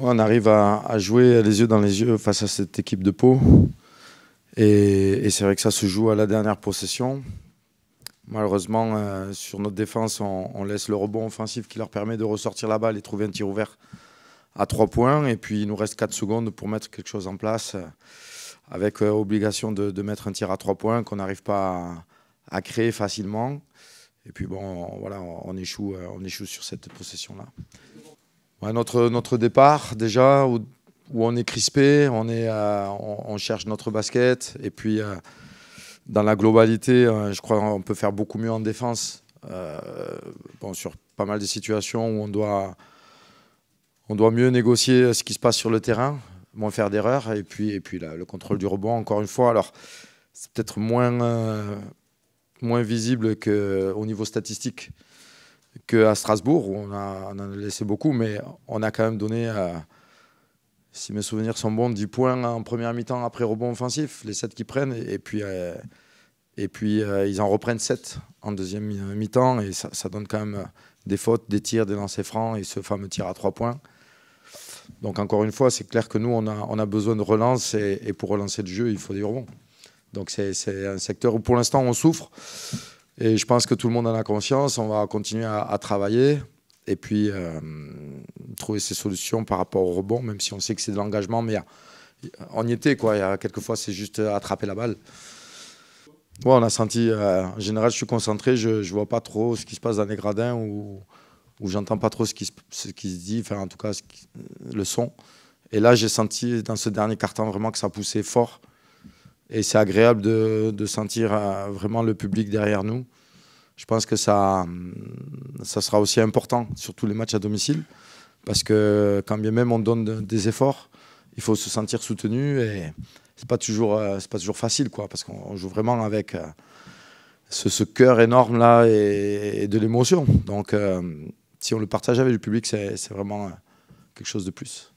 On arrive à jouer les yeux dans les yeux face à cette équipe de Pau. Et c'est vrai que ça se joue à la dernière possession. Malheureusement, sur notre défense, on laisse le rebond offensif qui leur permet de ressortir la balle et trouver un tir ouvert à 3 points. Et puis, il nous reste 4 secondes pour mettre quelque chose en place avec obligation de mettre un tir à 3 points qu'on n'arrive pas à créer facilement. Et puis, bon, voilà, on échoue sur cette possession-là. Ouais, notre départ, déjà, où on est crispé, on cherche notre basket. Et puis, dans la globalité, je crois qu'on peut faire beaucoup mieux en défense. Bon, sur pas mal de situations où on doit mieux négocier ce qui se passe sur le terrain, moins faire d'erreurs. Et puis là, le contrôle du rebond, encore une fois. Alors, c'est peut-être moins visible qu'au niveau statistique qu'à Strasbourg, où on en a laissé beaucoup, mais on a quand même donné, si mes souvenirs sont bons, 10 points en première mi-temps après rebond offensif, les 7 qu'ils prennent, et puis ils en reprennent 7 en deuxième mi-temps, et ça donne quand même des fautes, des tirs, des lancers francs, et ce fameux tir à 3 points. Donc encore une fois, c'est clair que nous, on a besoin de relance, et pour relancer le jeu, il faut des rebonds. Donc c'est un secteur où pour l'instant on souffre. Et je pense que tout le monde en a conscience. On va continuer à travailler et puis trouver ces solutions par rapport au rebond, même si on sait que c'est de l'engagement. Mais on y était, quoi. Quelquefois, c'est juste attraper la balle. Ouais, on a senti, en général, je suis concentré. Je ne vois pas trop ce qui se passe dans les gradins ou j'entends pas trop ce qui se dit, enfin, en tout cas, le son. Et là, j'ai senti dans ce dernier quart-temps vraiment que ça poussait fort. Et c'est agréable de sentir vraiment le public derrière nous. Je pense que ça sera aussi important, surtout les matchs à domicile, parce que quand bien même on donne des efforts, il faut se sentir soutenu et c'est pas toujours facile, quoi, parce qu'on joue vraiment avec ce cœur énorme là et de l'émotion. Donc si on le partage avec le public, c'est vraiment quelque chose de plus.